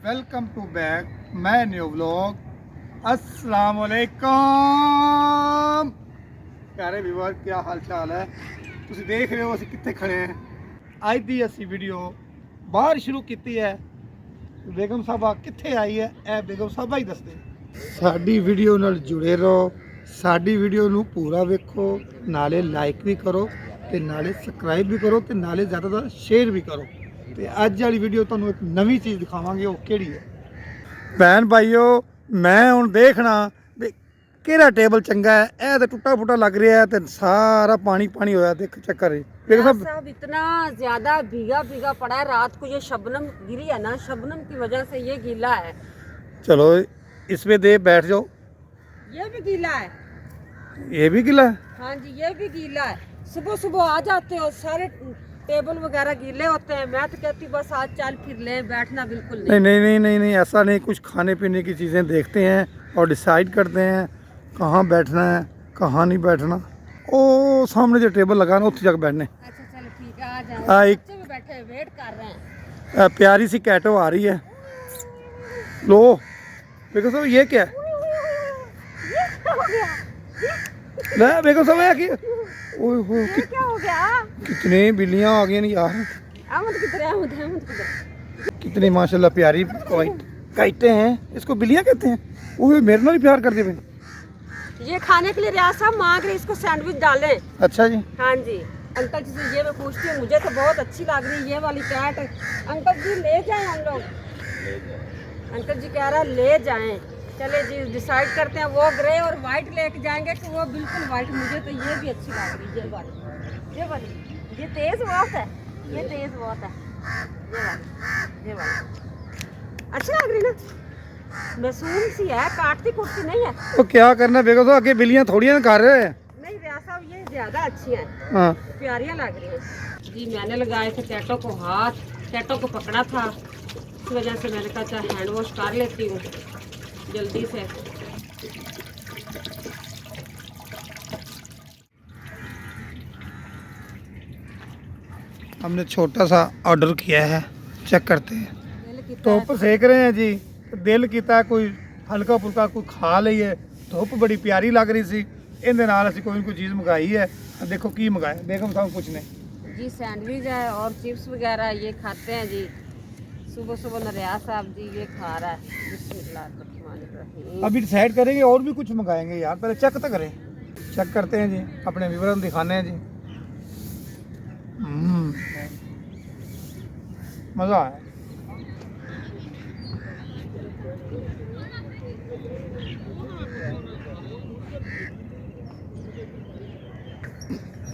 Welcome to back मैं new vlog. अस्सलाम वालेकुम प्यारे व्यूअर, क्या हाल चाल है? ਤੁਸੀਂ ਦੇਖ ਰਹੇ ਹੋ ਅਸੀਂ ਕਿੱਥੇ ਖੜੇ ਹਾਂ। ਅੱਜ ਦੀ ਅਸੀਂ ਵੀਡੀਓ ਬਾਹਰ ਸ਼ੁਰੂ ਕੀਤੀ ਹੈ। ਬੇਗਮ ਸਾਹਿਬਾ ਕਿੱਥੇ ਆਈ ਹੈ, ਇਹ ਬੇਗਮ ਸਾਹਿਬਾ ਹੀ ਦੱਸਦੇ। ਸਾਡੀ ਵੀਡੀਓ ਨਾਲ ਜੁੜੇ ਰਹੋ, ਸਾਡੀ ਵੀਡੀਓ ਨੂੰ ਪੂਰਾ ਵੇਖੋ, ਨਾਲੇ ਲਾਈਕ ਵੀ ਕਰੋ ਤੇ ਨਾਲੇ ਸਬਸਕ੍ਰਾਈਬ ਵੀ ਕਰੋ ਤੇ ਨਾਲੇ ਜ਼ਿਆਦਾ ਤੋਂ ਜ਼ਿਆਦਾ ਸ਼ੇਅਰ ਵੀ ਕਰੋ। ਤੇ ਅੱਜ ਵਾਲੀ ਵੀਡੀਓ ਤੁਹਾਨੂੰ ਇੱਕ ਨਵੀਂ ਚੀਜ਼ ਦਿਖਾਵਾਂਗੇ। ਉਹ ਕਿਹੜੀ ਹੈ ਭੈਣ ਭਾਈਓ, ਮੈਂ ਹੁਣ ਦੇਖਣਾ ਵੀ ਕਿਹੜਾ ਟੇਬਲ ਚੰਗਾ ਹੈ। ਇਹ ਤਾਂ ਟੁੱਟਾ ਫੁੱਟਾ ਲੱਗ ਰਿਹਾ ਹੈ ਤੇ ਸਾਰਾ पानी होया। देख चक्कर साहब इतना ज्यादा भीगा भीगा पड़ा है। रात को ये शबनम गिरी है ना, शबनम की वजह से ये गीला है। चलो इसमें दे बैठ जाओ। ये भी गीला है, ये भी गीला है। हाँ जी ये भी गीला है। सुबह सुबह आ जाते हो, सारे टेबल वगैरह गीले होते हैं। मैं तो कहती बस आज चल फिर ले, बैठना बिल्कुल नहीं नहीं नहीं नहीं नहीं ऐसा नहीं। कुछ खाने पीने की चीज़ें देखते हैं और डिसाइड करते हैं कहाँ बैठना है कहाँ नहीं बैठना। ओ सामने जो टेबल लगा ना उस जगह बैठने। अच्छा चलो ठीक है, आ जाओ। बच्चे भी बैठे हैं, वेट कर रहे हैं। प्यारी सी कैटो आ रही है। लो बेगम साहब ये क्या है? ले बेगम साहब ये क्या? ओए हो क्या हो गया? कितनी बिल्लियाँ आ गई हैं यार। अहमद किधर है? अहमद किधर? कितनी माशाल्लाह प्यारी काइटें हैं। इसको बिल्लियाँ कहते हैं। ओए मेरे नाल ही प्यार करते पे। ये खाने के लिए रियाज साहब मांग रहे, इसको सैंडविच डालें। अच्छा जी, हाँ जी। अंकल जी से ये मैं पूछती हूँ, मुझे तो बहुत अच्छी लग रही है ये वाली कैट। अंकल जी ले जाएं हम लोग। अंकल जी कह रहा है ले जाएं। चले जी डिसाइड करते हैं। वो ग्रे और वाइट लेके जाएंगे कि वो बिल्कुल वाइट। मुझे तो ये भी अच्छी लग रही है ये वाली। ये तेज बहुत है, ये तेज बहुत है। ये वाली अच्छी लग रही ना, मासूम सी है, काटती कुटती नहीं है। तो क्या करना बेगम साहब, आगे बिल्लियाँ थोड़ी ना खा रहे हैं। नहीं रियाज साहब ये ज्यादा अच्छी हैं, हाँ प्यारियां लग रही हैं जी। मैंने लगाए थे कैटो को हाथ, कैटो को पकड़ा था, इस वजह से मैंने कहा चाहे हैंड वॉश कर लेती हूँ जल्दी से। हमने छोटा सा ऑर्डर किया है, चेक करते हैं। धुप सेक रहे हैं जी। दिल किया कोई हल्का फुल्का कोई खा लीए। धुप बड़ी प्यारी लग रही सी, इहदे नाल असीं कोई ना कोई चीज़ मंगाई है। देखो की मंगाया बेगम साहब कुछ ने जी, सैंडविच है और चिप्स वगैरह ये खाते हैं जी। सुबह सुबह नरियाज साहब जी ये खा रहा है। बिस्मिल्लाहिर्रहमानिर्रहीम। अभी डिसाइड करेंगे और भी कुछ मंगाएंगे यार, पहले चेक तो करें। चेक करते हैं जी, अपने विवरण दिखाने हैं जी। मज़ा आया।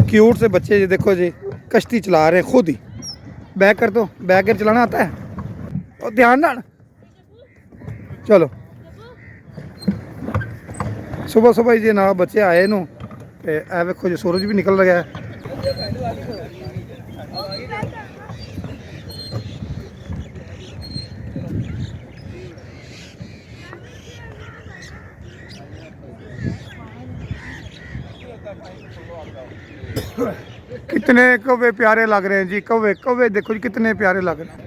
क्यूट से बच्चे जी, देखो जी कश्ती चला रहे हैं खुद ही। बैक कर दो, बैक गियर चलाना आता है और ध्यान ना। चलो सुबह सुबह जी ना बच्चे आए नू ते ए वेखो जी सूरज भी निकल रहा है। कितने कौवे प्यारे लग रहे हैं जी। कौवे कौवे देखो जी कितने प्यारे लग रहे हैं।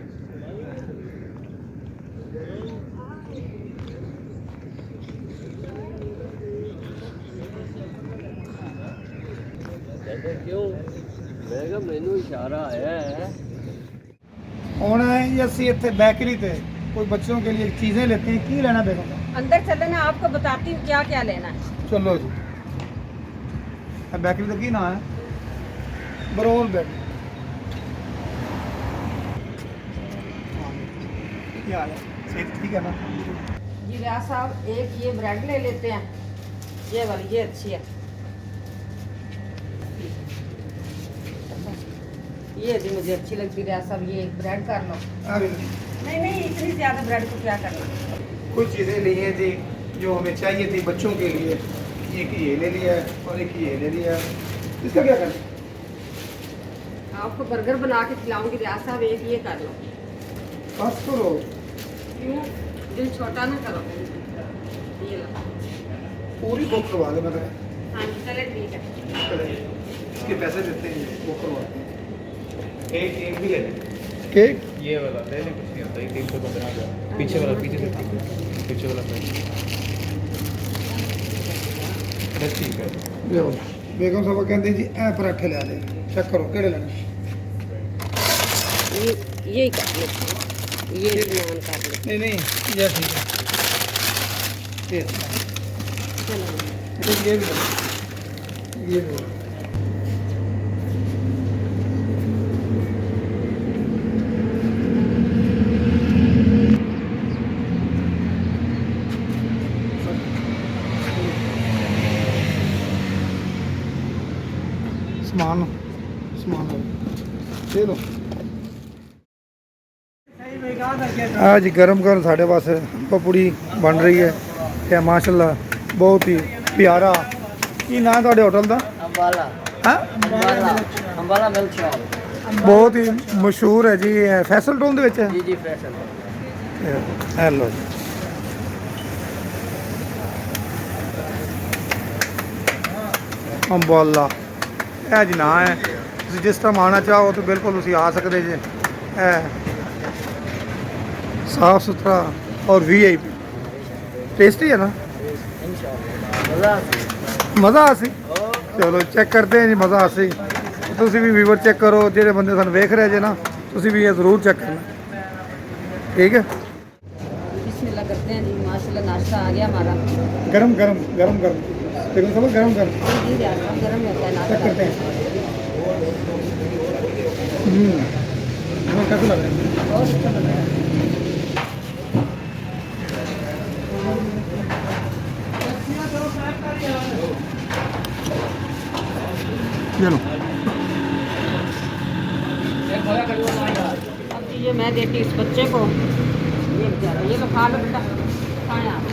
ਹੁਣ ਜੀ ਅਸੀਂ ਇੱਥੇ ਬੇਕਰੀ ਤੇ कोई बच्चों के लिए चीज़ें लेते हैं। की लेना बेगम? अंदर चले ना, आपको बताती हूँ क्या क्या लेना है। चलो जी। बेकरी का की नाम है? बरोल बेड। क्या हाल है? सेहत ठीक है ना जी रियाज साहब, एक ये ब्रेड ले लेते हैं। ये वाली ये अच्छी है। ये भी मुझे अच्छी लगती है रियाज साहब, ये एक ब्रेड कर लो। नहीं नहीं इतनी ज़्यादा ब्रेड को क्या करना। कुछ चीज़ें ली हैं जी जो हमें चाहिए थी बच्चों के लिए। एक ये ले लिया है और एक ये ले लिया है। इसका क्या करना? आपको बर्गर बना के खिलाऊंगी रियाज साहब, एक ये कर लो। बस करो, क्यों दिल छोटा ना करो। ये लो पूरी बुक करवा दो। मतलब हाँ जी चले ठीक है। इसके पैसे देते हैं, बुक करवाते हैं। एक भी ले लें। केक ये वाला ले ले, कुछ नहीं होता, ये 315 का। पीछे वाला, पीछे से पीछे वाला बस ठीक है। ਲਿਓ ਬੇਗਮ ਸਾਹਿਬ ਕਹਿੰਦੇ ਜੀ ਇਹ ਪਰਾਠੇ ਲੈ ਲੈ, ਚੈੱਕ ਕਰੋ ਕਿਹੜੇ ਲੈਣੇ। ये ही कर लेते हैं, ये नान कर लेते नहीं नहीं ये ठीक है, ये हैं। चलो तो ये भी लो, ये भी लो। ਸਮਾਨ ਸਮਾਨ ਲੈ ਲਓ। आज गरम गरम साढ़े पास पपूड़ी बन रही है ਤੇ ਮਾਸ਼ਾਅੱਲਾ बहुत ही प्यारा। ਕੀ ਨਾਂ ਤੁਹਾਡੇ ਹੋਟਲ ਦਾ? अंबाला ਹਾਂ अंबाला अंबाला मिल्क शॉप। ਬਹੁਤ ਹੀ ਮਸ਼ਹੂਰ ਹੈ ਜੀ, ਇਹ ਫੈਸਲ ਟਾਊਨ ਦੇ ਵਿੱਚ ਹੈ। जी जी फ्रेश ਹੈਲੋ ਅੰਬਾਲਾ, ਇਹ ਜੀ ਨਾਂ ਹੈ। ਤੁਸੀਂ ਜਿਸ ਟਾਈਮ ਆਉਣਾ ਚਾਹੋ ਤਾਂ ਬਿਲਕੁਲ ਤੁਸੀਂ ਆ ਸਕਦੇ ਜੇ। ਇਹ साफ सुथरा और वीआईपी टेस्टी है ना, मज़ा आसी। चलो चेक करते हैं जी, मज़ा आसी। तुसी भी व्यूवर चेक करो, जेडे बंदे सन वेख रहे जे ना, तुसी भी ये ज़रूर चेक करना, ठीक है। बिस्मिल्लाह करते हैं जी। माशाल्लाह नाश्ता आ गया हमारा। गरम गरम गरम गरम देखो सब गरम गरम जी ज़्यादा गर्म होता है चेक नाश्ता। करते हैं। कैसा लग रहा है? बहुत अच्छा लग रहा है। चलो अब जी ये मैं देती इस बच्चे को, ये बेचारा, ये लो खा लो बेटा, खाएं आप।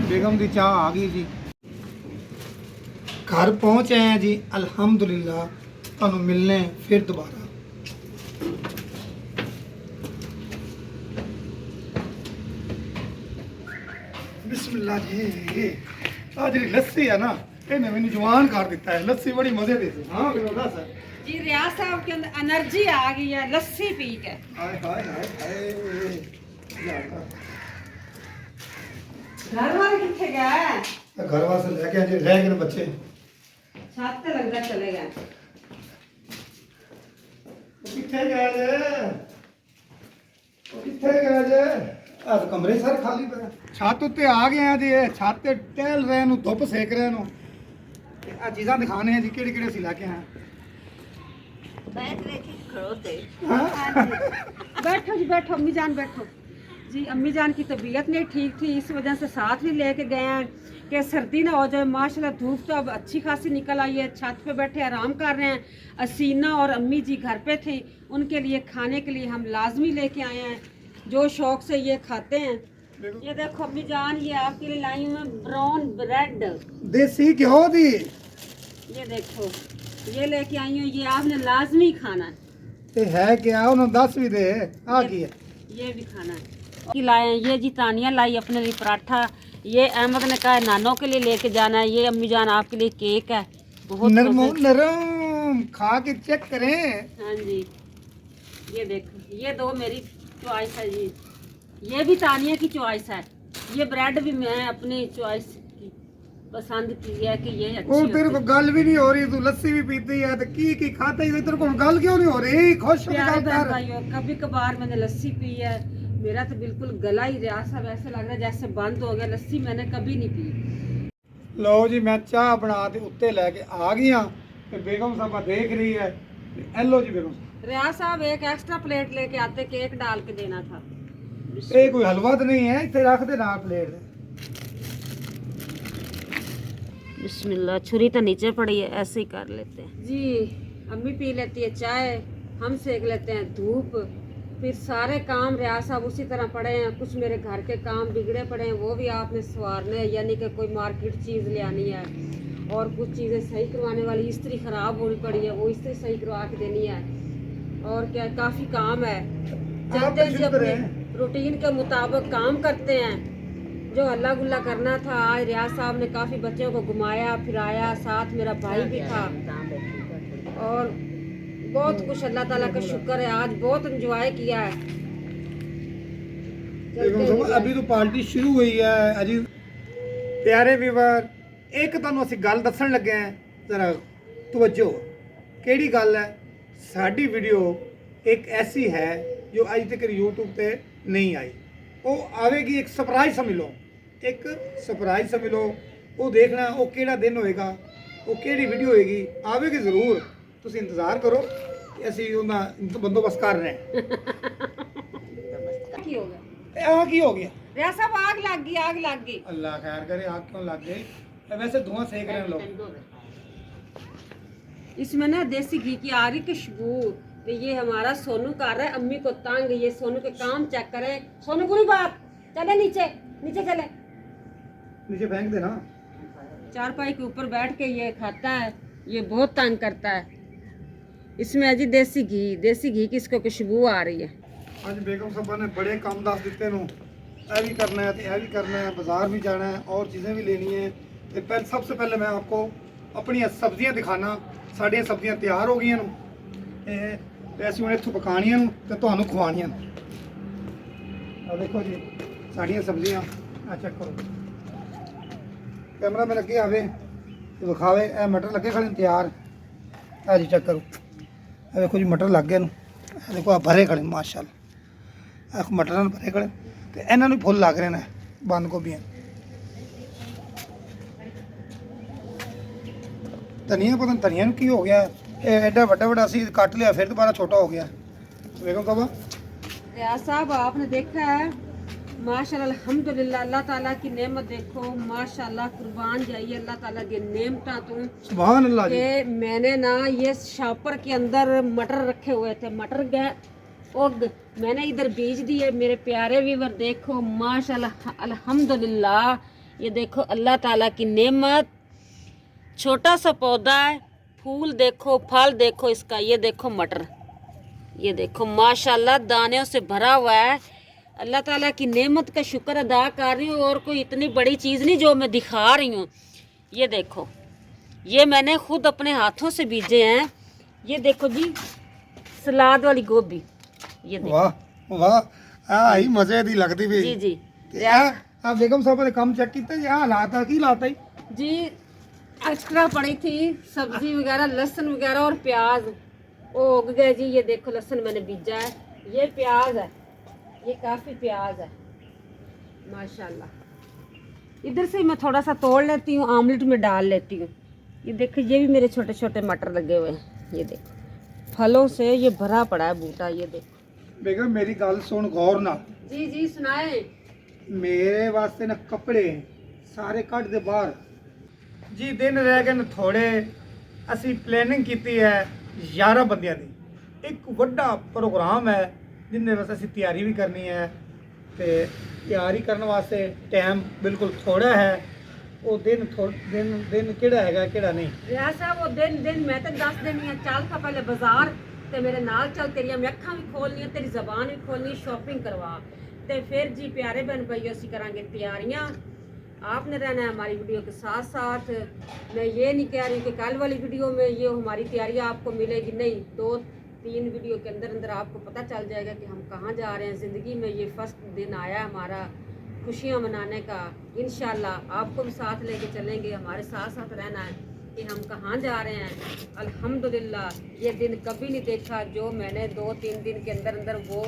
बेगम की चाह आ गई जी, घर पहुंचे हैं जी अल्हम्दुलिल्लाह। ਤੁਹਾਨੂੰ मिलने फिर दोबारा। बिस्मिल्लाह जी। आ जी लस्सी है ना, ਇਹਨੇ ਮੈਨੂੰ ਜਵਾਨ ਕਰ ਦਿੱਤਾ ਹੈ। ਲੱਸੀ ਬੜੀ ਮਜ਼ੇ ਦੀ ਸੀ। ਹਾਂ ਬਿਲਕੁਲ ਸਰ जी रियाज साहब के अंदर एनर्जी आ गई है लस्सी पी के। ਹਾਏ ਹਾਏ ਹਾਏ ਹਾਏ ਯਾਰ घर वाले कितने गए? घर वाले ले के आज रह गए बच्चे, छत पे लगता चले गए। किथे गए जे, किथे गए जे? ਆ ਤਾਂ ਕਮਰੇ ਸਾਰੇ ਖਾਲੀ ਪਏ। ਛੱਤ ਉੱਤੇ ਆ ਗਏ ਆ ਜੀ, ਇਹ ਛੱਤ ਤੇ ਟਹਿਲ ਰਹੇ ਨੂੰ, ਧੁੱਪ ਸੇਕ ਰਹੇ ਨੂੰ। ਆ ਚੀਜ਼ਾਂ ਦਿਖਾਣੇ ਆ ਜੀ, ਕਿਹੜੀ ਕਿਹੜੀ ਅਸੀਂ ਲੈ ਕੇ ਆਏ। बैठो जी बैठो, अम्मी जान बैठो जी। अम्मी जान की तबीयत नहीं ठीक थी, इस वजह से साथ भी लेके गए हैं कि सर्दी ना हो जाए। माशाल्लाह धूप तो अब अच्छी खासी निकल आई है। छत पे बैठे आराम कर रहे हैं। असीना और अम्मी जी घर पे थे, उनके लिए खाने के लिए हम लाजमी लेके आए हैं, जो शौक से ये खाते हैं। ये देखो अम्मी जान, ये आपके लिए लाई हूँ मैं ब्राउन ब्रेड। देसी घ्यो दी। ये देखो ये लेके आई हूँ, ये आपने लाजमी खाना है। ਤੇ ਹੈ ਕਿ ਆ ਉਹਨਾਂ ਦੱਸ ਵੀ ਦੇ ਆ ਕੀ ਹੈ। ये भी खाना है। की लाए हैं ये जी, तानिया लाई अपने लिए पराठा। ये अहमद ने कहा है नानों के लिए लेके जाना है। ये अम्मी जान आपके लिए केक है, बहुत नरम मजे- नरम खा के चेक करें। हाँ जी ये देखो, ये दो मेरी चॉइस है जी। ये भी तानिया की चॉइस है। ये ब्रेड भी मैं अपनी चॉइस की पसंद की है कि ये अच्छी ਉਹ ਤੇਰੇ होती ਕੋ है। ਗੱਲ ਵੀ ਨਹੀਂ ਹੋ ਰਹੀ, ਤੂੰ ਲੱਸੀ ਵੀ ਪੀਤੀ ਹੈ ਤੇ ਕੀ ਖਾਤਾ ਹੀ ਤੇਰੇ ਕੋਲ ਗੱਲ ਕਿਉਂ ਨਹੀਂ ਹੋ ਰਹੀ? ਖੁਸ਼ ਹੋ ਕੇ प्यारे ਗੱਲ बहन कर। भाइयों, कभी कभार मैंने लस्सी पी है। मेरा तो बिल्कुल गला ही रियाज साहब ऐसा लग रहा है जैसे बंद हो गया। लस्सी मैंने कभी नहीं पी। ਲਓ ਜੀ ਮੈਂ ਚਾਹ ਬਣਾ ਕੇ ਉੱਤੇ ਲੈ ਕੇ ਆ ਗਈਆਂ ਤੇ ਬੇਗਮ ਸਾਹਿਬਾ ਦੇਖ ਰਹੀ ਹੈ। ਇਹ ਲਓ ਜੀ ਬੇਗਮ ਸਾਹਿਬ, रियाज साहब एक एक्स्ट्रा प्लेट लेके आते, केक डाल के देना था। ਇਹ ਕੋਈ ਹਲਵਾ ਤਾਂ ਨਹੀਂ ਹੈ, ਇੱਥੇ ਰੱਖ ਦੇ ਨਾਲ ਪਲੇਟ ਦੇ। बिस्मिल्लाह, छुरी तो नीचे पड़ी है, ऐसे ही कर लेते हैं जी। अम्मी पी लेती है चाय, हम सेक लेते हैं धूप। फिर सारे काम रियाज साहब उसी तरह पड़े हैं। कुछ मेरे घर के काम बिगड़े पड़े हैं, वो भी आपने संवारने हैं, यानी कि कोई मार्केट चीज़ ले आनी है और कुछ चीज़ें सही करवाने वाली। इस्त्री ख़राब होनी पड़ी है, वो इस्त्री सही करवा के देनी है। और क्या काफ़ी काम है। चलते हैं जी, अपने रूटीन के मुताबिक काम करते हैं। जो हल्ला गुल्ला करना था, आज रियाज साहब ने काफ़ी बच्चों को घुमाया फिराया, साथ मेरा भाई भी था। और बहुत कुछ अल्लाह ताला का शुक्र है, आज बहुत एंजॉय किया है। बेगम साहब अभी तो पार्टी शुरू हुई है अजी। प्यारे व्यूअर, एक ਤੁਹਾਨੂੰ ਅਸੀਂ ਗੱਲ ਦੱਸਣ ਲੱਗੇ ਹਾਂ, ਜ਼ਰਾ ਤਵੱਜੋ। ਕਿਹੜੀ ਗੱਲ ਹੈ? ਸਾਡੀ ਵੀਡੀਓ ਇੱਕ ਐਸੀ ਹੈ ਜੋ ਅੱਜ ਤੱਕ YouTube ਤੇ ਨਹੀਂ ਆਈ। ਉਹ ਆਵੇਗੀ, ਇੱਕ ਸਰਪ੍ਰਾਈਜ਼ ਸਮਝ ਲਓ, ਇੱਕ ਸਰਪ੍ਰਾਈਜ਼ ਸਮਝ ਲਓ। ਉਹ ਦੇਖਣਾ ਉਹ ਕਿਹੜਾ ਦਿਨ ਹੋਏਗਾ, ਉਹ ਕਿਹੜੀ ਵੀਡੀਓ ਹੋਏਗੀ, ਆਵੇਗੀ ਜ਼ਰੂਰ। ਤੁਸੀਂ ਇੰਤਜ਼ਾਰ ਕਰੋ, ਅਸੀਂ ਉਹਦਾ ਬੰਦੋਬਸਤ ਕਰ ਰਹੇ ਹਾਂ। की हो गया ਆ ਕੀ ਹੋ ਗਿਆ? रियाज साहब, आग लग गई, आग लग गई। अल्लाह खैर करे, आग क्यों लग गई? वैसे धुआं सेक रहे हैं लोग। इसमें ना देसी घी की आ रही खुशबू। तो ये हमारा सोनू कर रहा है अम्मी को तंग। ये सोनू के काम चेक करें। सोनू बुरी बात, चले नीचे, नीचे चले। नीचे फेंक देना। चारपाई के ऊपर बैठ के ये खाता है, ये बहुत तंग करता है। इसमें है जी देसी घी की इसको खुशबू आ रही है। आज बेगम साहबा ने बड़े काम दस दिते नू, यह भी करना है, यह भी करना है, बाजार भी जाना है और चीज़ें भी लेनी है। तो पहले सबसे पहले मैं आपको अपनी सब्जियां दिखाना। साड़ियाँ सब्जियां तैयार हो गई ते असीं हुण इत्थों पकाणियां नू ते तुहानूं खवाणियां। आ देखो जी साड़ियाँ सब्जियां, आ चेक करो। कैमरा में लगे आवे तो दिखावे। ए मटर लगे खड़े तैयार, आ जी चेक करो। आ देखो जी मटर लग गए नू, देखो आ भरे खड़े माशाअल्लाह। मटर भरे खड़े ते इन्हां नूं फुੱਲ लग रहे ने बंद गोभियां। धनिया पता नहीं धनिया नूं की हो गया, एडा बड़ा बड़ा सी कट लिया फिर दोबारा छोटा हो गया। बेगम साहबा, रियाज साहब आपने देखा है माशाल्लाह अल्हम्दुलिल्लाह, अल्लाह ताला की नेमत देखो माशाल्लाह, कुर्बान जाइए अल्लाह ताला की नेमता तुम सुभान अल्लाह जी। कि मैंने ना ये शॉपर के अंदर मटर रखे हुए थे, मटर गए और मैंने इधर बीज दिए। मेरे प्यारे व्यूअर देखो माशाल्लाह अल्हम्दुलिल्लाह, ये देखो अल्लाह ताला की नेमत। छोटा सा पौधा है, फूल देखो, फल देखो इसका। ये देखो मटर, ये देखो माशाल्लाह दानों से भरा हुआ है। अल्लाह ताला की नेमत का शुक्र अदा कर रही हूँ, और कोई इतनी बड़ी चीज़ नहीं जो मैं दिखा रही हूँ। ये देखो, ये मैंने खुद अपने हाथों से बीजे हैं। ये देखो जी सलाद वाली गोभी, ये देखो। वाह वाह, आ ही मजे दी लगदी भी जी जी ते आ बेगम साहब ने काम चेक कीता जी। आ लाता की लाता ही जी, एक्स्ट्रा पड़ी थी सब्जी वगैरह, लहसुन वगैरह और प्याज, वो उग गए जी। ये देखो लहसुन मैंने बीजा है, ये प्याज है, ये काफ़ी प्याज है माशाल्लाह। इधर से मैं थोड़ा सा तोड़ लेती हूँ, आमलेट में डाल लेती हूँ। ये देखो ये भी मेरे छोटे छोटे मटर लगे हुए हैं। ये देखो फलों से ये भरा पड़ा है बूटा। ये देखो बेगम मेरी गल सुन गौर ना। जी जी सुनाए। मेरे वास्ते ना कपड़े सारे कट दे बाहर जी। दिन रह गए न थोड़े। असी प्लानिंग की है 11 बंदियां दी। एक वड्डा प्रोग्राम है जिंदे वास्ते असी तैयारी भी करनी है। ते तैयारी करने वास्ते टाइम बिल्कुल थोड़ा है। वो दिन दिन केड़ा हैगा केड़ा नहीं। रियाज साहब वो दिन मैं तो दस देनी है। चल का पहले बाजार ते मेरे नाल चल, तेरिया मैं अखा भी खोलनी, तेरी जबान भी खोलनी, शॉपिंग करवा। ते फिर जी प्यारे बहन भाइयों असी करांगे तैयारियां। आपने रहना है हमारी वीडियो के साथ साथ। मैं ये नहीं कह रही कि कल वाली वीडियो में ये हमारी तैयारियां आपको मिलेगी, नहीं। 2-3 वीडियो के अंदर अंदर आपको पता चल जाएगा कि हम कहाँ जा रहे हैं। ज़िंदगी में ये फर्स्ट दिन आया हमारा खुशियाँ मनाने का। इंशाल्लाह आपको भी साथ लेके चलेंगे, हमारे साथ साथ रहना है कि हम कहाँ जा रहे हैं। अल्हम्दुलिल्लाह ये दिन कभी नहीं देखा जो मैंने 2-3 दिन के अंदर अंदर वो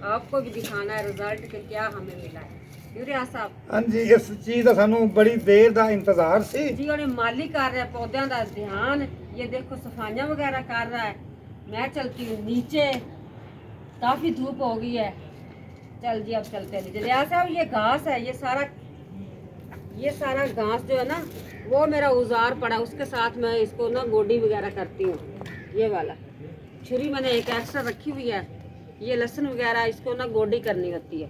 आपको भी दिखाना है रिजल्ट के क्या हमें मिला है। रियाज साहब, हाँ जी, इस चीज़ का सानू बड़ी देर का इंतजार सी जी। और माली कर रहा है पौधों का ध्यान। ये देखो सफाइयाँ वगैरह कर रहा है। मैं चलती हूँ नीचे, काफ़ी धूप हो गई है। चल जी अब चलते हैं नीचे। रियाज साहब ये घास है, ये सारा घास जो है ना वो मेरा औजार पड़ा, उसके साथ मैं इसको ना गोडी वगैरह करती हूँ। ये वाला छुरी मैंने एक एक्स्ट्रा रखी हुई है। ये लहसुन वगैरह इसको ना गोडी करनी होती है।